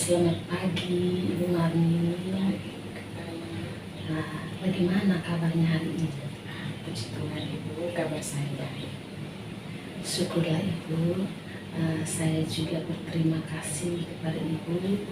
selamat pagi Ibu Marni. Nah, bagaimana kabarnya hari ini? Puji Tuhan Ibu, kabar saya baik. Syukurlah Ibu. Saya juga berterima kasih kepada Ibu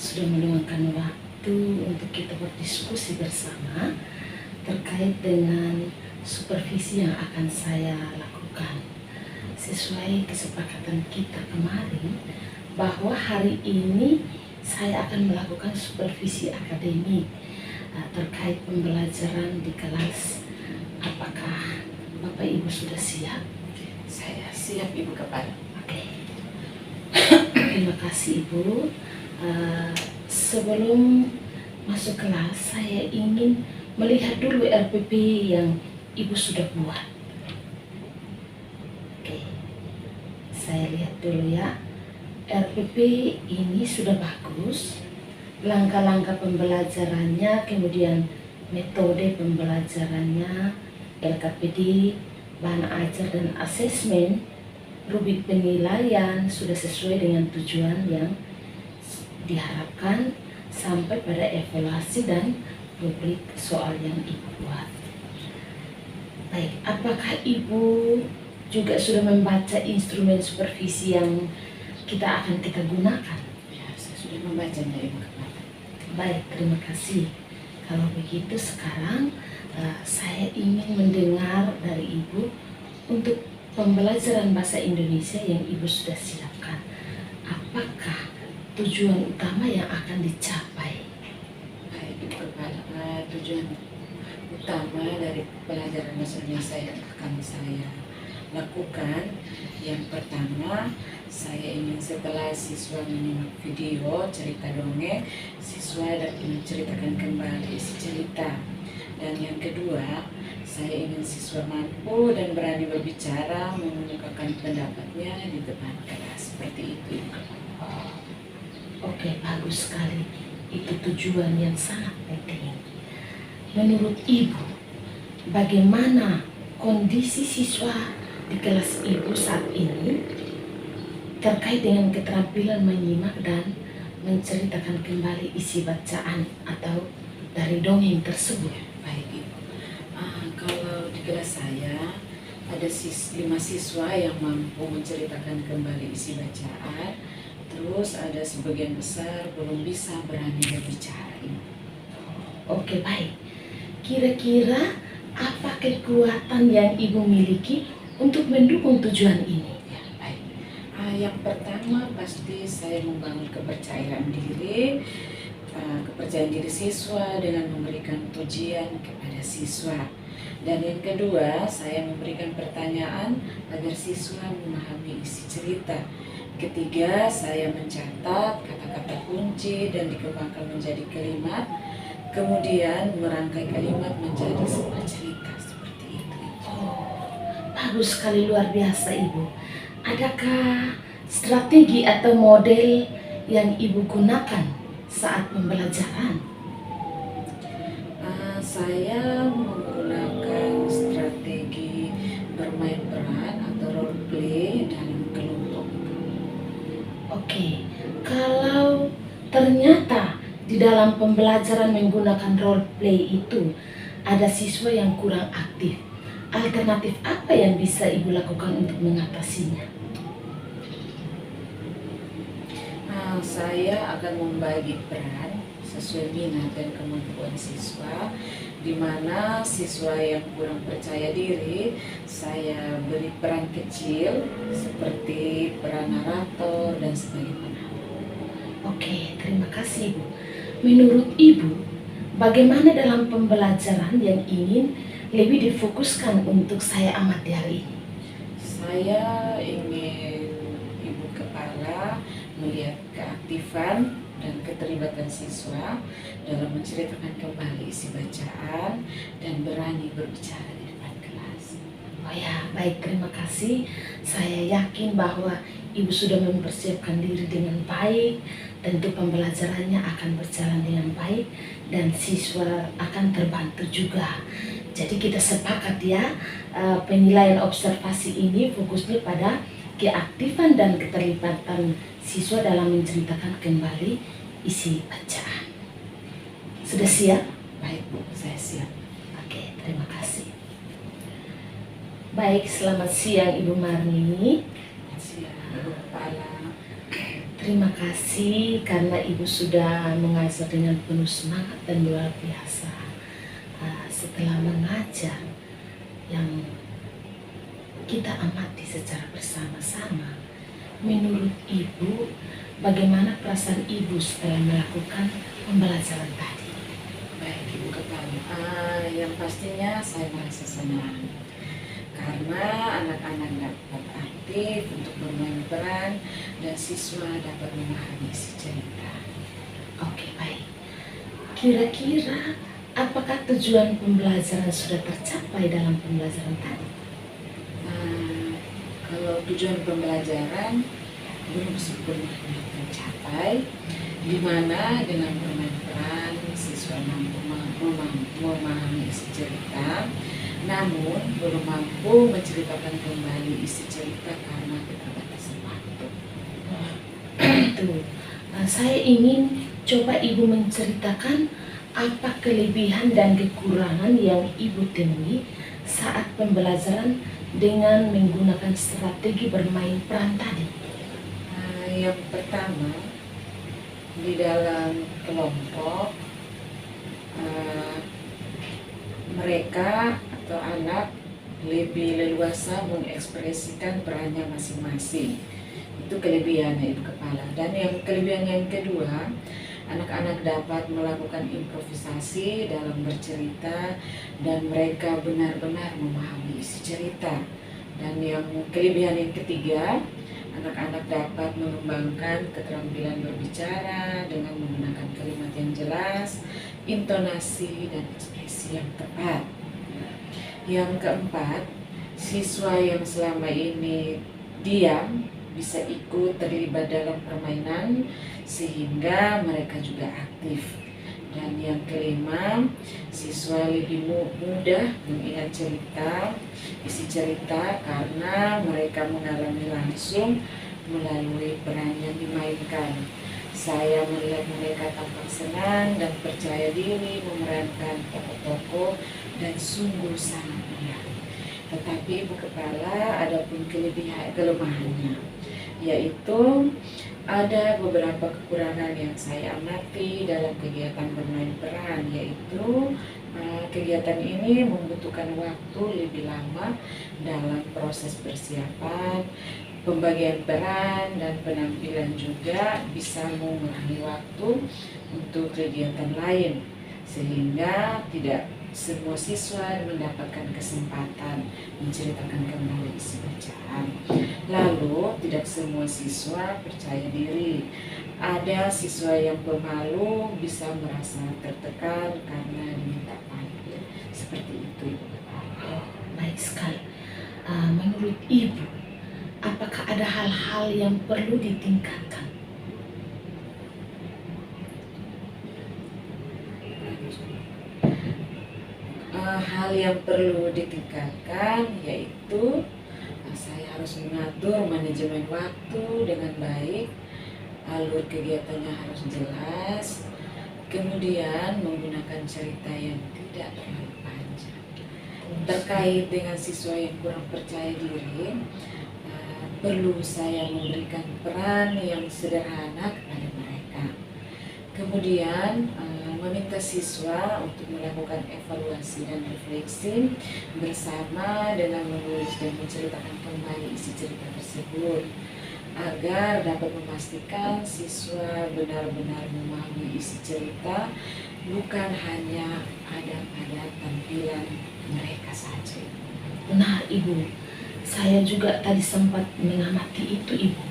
sudah meluangkan waktu untuk kita berdiskusi bersama terkait dengan supervisi yang akan saya lakukan. Sesuai kesepakatan kita kemarin bahwa hari ini saya akan melakukan supervisi akademik terkait pembelajaran di kelas. Apakah Bapak Ibu sudah siap? Saya siap Ibu Kepala. Oke. Terima kasih Ibu. Sebelum masuk kelas, saya ingin melihat dulu RPP yang Ibu sudah buat. Oke. Saya lihat dulu ya. RPP ini sudah bagus. Langkah-langkah pembelajarannya, kemudian metode pembelajarannya, LKPD, bahan ajar dan asesmen, rubrik penilaian sudah sesuai dengan tujuan yang diharapkan sampai pada evaluasi dan rubrik soal yang Ibu buat. Baik, apakah Ibu juga sudah membaca instrumen supervisi yang kita gunakan? Ya, saya sudah membacanya Ibu Kepala. Baik, terima kasih. Kalau begitu sekarang saya ingin mendengar dari Ibu untuk pembelajaran bahasa Indonesia yang Ibu sudah siapkan. Apakah tujuan utama yang akan dicapai? Baik Ibu Kepala, tujuan utama dari pelajaran bahasa Indonesia yang akan saya lakukan, yang pertama, saya ingin setelah siswa menyimak video cerita dongeng, siswa dapat menceritakan kembali isi cerita. Dan yang kedua, saya ingin siswa mampu dan berani berbicara, mengemukakan pendapatnya di depan kelas. Seperti itu. Oke, bagus sekali. Itu tujuan yang sangat penting. Menurut Ibu, bagaimana kondisi siswa di kelas Ibu saat ini terkait dengan keterampilan menyimak dan menceritakan kembali isi bacaan atau dari dongeng tersebut? Baik Ibu, kalau di kelas saya ada 5 siswa yang mampu menceritakan kembali isi bacaan, terus ada sebagian besar belum bisa berani berbicara. Oke, baik. Kira-kira apa kekuatan yang Ibu miliki untuk mendukung tujuan ini? Ya, baik. Yang pertama pasti saya membangun kepercayaan diri siswa dengan memberikan pujian kepada siswa. Dan yang kedua, saya memberikan pertanyaan agar siswa memahami isi cerita. Ketiga, saya mencatat kata-kata kunci dan dikembangkan menjadi kalimat. Kemudian merangkai kalimat menjadi sebuah cerita seperti itu. Bagus sekali, luar biasa Ibu. Adakah strategi atau model yang Ibu gunakan saat pembelajaran? Saya menggunakan strategi bermain peran atau role play dalam kelompok. Oke, kalau ternyata di dalam pembelajaran menggunakan role play itu ada siswa yang kurang aktif, alternatif apa yang bisa Ibu lakukan untuk mengatasinya? Saya akan membagi peran sesuai minat dan kemampuan siswa, di mana siswa yang kurang percaya diri saya beri peran kecil seperti peran narator dan sebagainya. Oke, terima kasih Ibu. Menurut Ibu, bagaimana dalam pembelajaran yang ingin lebih difokuskan untuk saya amati hari ini? Saya ingin Ibu Kepala melihat keaktifan dan keterlibatan siswa dalam menceritakan kembali isi bacaan dan berani berbicara di depan kelas. Oh ya, baik, terima kasih. Saya yakin bahwa Ibu sudah mempersiapkan diri dengan baik. Tentu pembelajarannya akan berjalan dengan baik dan siswa akan terbantu juga. Jadi kita sepakat ya, penilaian observasi ini fokusnya pada keaktifan dan keterlibatan siswa dalam menceritakan kembali isi bacaan. Sudah siap? Baik Bu, saya siap. Oke, terima kasih. Baik, selamat siang Ibu Marni. Siap, Ibu Kepala. Terima kasih karena Ibu sudah mengajar dengan penuh semangat dan luar biasa. Setelah mengajar yang kita amati secara bersama-sama, menurut Ibu, bagaimana perasaan Ibu setelah melakukan pembelajaran tadi? Baik Ibu Kepala, yang pastinya saya merasa senang karena anak-anak dapat aktif untuk bermain peran dan siswa dapat memahami isi cerita. Oke, baik. Kira-kira apakah tujuan pembelajaran sudah tercapai dalam pembelajaran tadi? Kalau tujuan pembelajaran belum sepenuhnya tercapai, di mana dengan bermain peran siswa mampu memahami isi cerita, namun belum mampu menceritakan kembali isi cerita karena keterbatasan waktu. Itu. Saya ingin coba Ibu menceritakan apa kelebihan dan kekurangan yang Ibu temui saat pembelajaran dengan menggunakan strategi bermain peran tadi. Yang pertama, di dalam kelompok mereka atau anak lebih leluasa mengekspresikan perannya masing-masing. Itu kelebihannya Ibu Kepala. Dan yang kelebihan yang kedua, anak-anak dapat melakukan improvisasi dalam bercerita dan mereka benar-benar memahami isi cerita. Dan yang kelebihan yang ketiga, anak-anak dapat mengembangkan keterampilan berbicara dengan menggunakan kalimat yang jelas, intonasi, dan ekspresi yang tepat. Yang keempat, siswa yang selama ini diam bisa ikut terlibat dalam permainan sehingga mereka juga aktif. Dan yang kelima, siswa lebih mudah mengingat isi cerita karena mereka mengalami langsung melalui peran yang dimainkan. Saya melihat mereka tampak senang dan percaya diri memerankan tokoh-tokoh dan sungguh sangat mudah. Tetapi Ibu Kepala ada pun kelemahannya, yaitu ada beberapa kekurangan yang saya amati dalam kegiatan bermain peran, yaitu kegiatan ini membutuhkan waktu lebih lama dalam proses persiapan, pembagian peran, dan penampilan juga bisa mengurangi waktu untuk kegiatan lain, sehingga tidak semua siswa mendapatkan kesempatan menceritakan kembali isi bacaan. Lalu, tidak semua siswa percaya diri. Ada siswa yang pemalu bisa merasa tertekan karena diminta tampil. Seperti itu, Ibu Kepala. Baik sekali. Menurut Ibu, apakah ada hal-hal yang perlu ditingkatkan? Hal yang perlu ditingkatkan yaitu saya harus mengatur manajemen waktu dengan baik, alur kegiatannya harus jelas, kemudian menggunakan cerita yang tidak terlalu panjang. Terkait dengan siswa yang kurang percaya diri, perlu saya memberikan peran yang sederhana kepada mereka. Kemudian meminta siswa untuk melakukan evaluasi dan refleksi bersama dengan menulis dan menceritakan kembali isi cerita tersebut agar dapat memastikan siswa benar-benar memahami isi cerita, bukan hanya ada pada tampilan mereka saja. Nah, Ibu, saya juga tadi sempat mengamati itu, Ibu.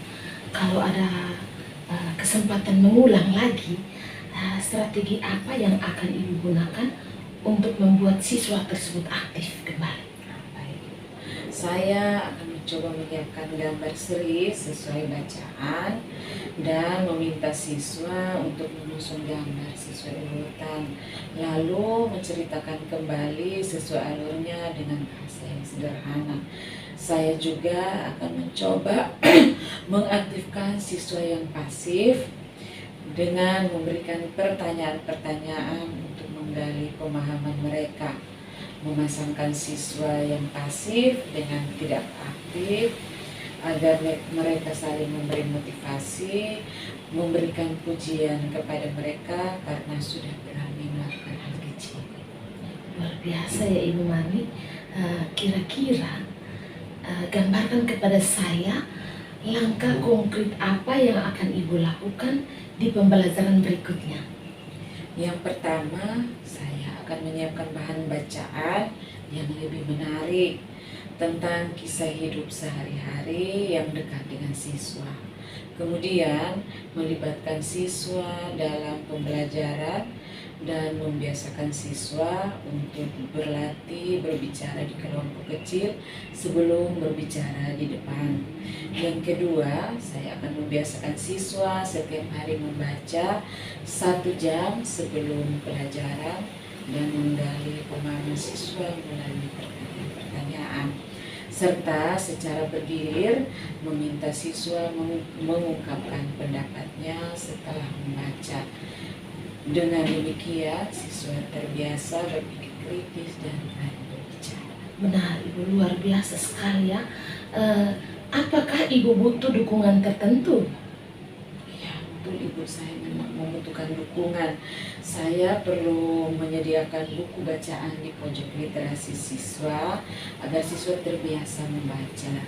Kalau ada kesempatan mengulang lagi, strategi apa yang akan Ibu gunakan untuk membuat siswa tersebut aktif kembali? Baik. Saya akan mencoba menyiapkan gambar seri sesuai bacaan dan meminta siswa untuk menyusun gambar sesuai urutan, lalu menceritakan kembali sesuai alurnya dengan bahasa yang sederhana. Saya juga akan mencoba mengaktifkan siswa yang pasif dengan memberikan pertanyaan-pertanyaan untuk menggali pemahaman mereka, memasangkan siswa yang pasif dengan tidak aktif agar mereka saling memberi motivasi, memberikan pujian kepada mereka karena sudah berani melakukan hal kecil. Luar biasa ya Ibu Marni. Kira-kira gambarkan kepada saya langkah konkret apa yang akan Ibu lakukan di pembelajaran berikutnya. Yang pertama, saya akan menyiapkan bahan bacaan yang lebih menarik tentang kisah hidup sehari-hari yang dekat dengan siswa. Kemudian, melibatkan siswa dalam pembelajaran dan membiasakan siswa untuk berlatih berbicara di kelompok kecil sebelum berbicara di depan. Yang kedua, saya akan membiasakan siswa setiap hari membaca 1 jam sebelum pelajaran dan menggali pemahaman siswa melalui pertanyaan, serta secara bergilir meminta siswa mengungkapkan pendapatnya setelah membaca. Dengan demikian, siswa terbiasa berpikir kritis dan berani berbicara. Benar Ibu, luar biasa sekali ya. Apakah Ibu butuh dukungan tertentu? Ya, betul Ibu, saya memang membutuhkan dukungan. Saya perlu menyediakan buku bacaan di pojok literasi siswa agar siswa terbiasa membaca,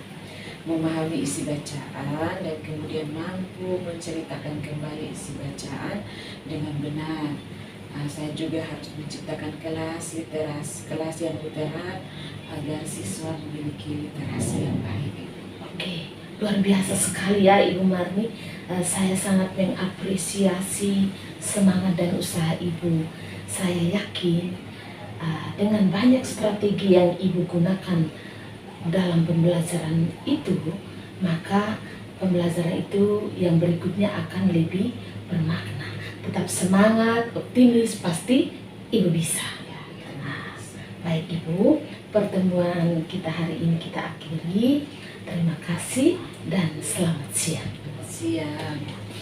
memahami isi bacaan, dan kemudian mampu menceritakan kembali isi bacaan dengan benar. Saya juga harus menciptakan kelas yang literat agar siswa memiliki literasi yang baik. Oke, luar biasa sekali ya Ibu Marni. Saya sangat mengapresiasi semangat dan usaha Ibu. Saya yakin dengan banyak strategi yang Ibu gunakan dalam pembelajaran itu, maka pembelajaran itu yang berikutnya akan lebih bermakna. Tetap semangat, optimis, pasti Ibu bisa. Nah, baik Ibu, pertemuan kita hari ini kita akhiri. Terima kasih dan selamat siang. Siap.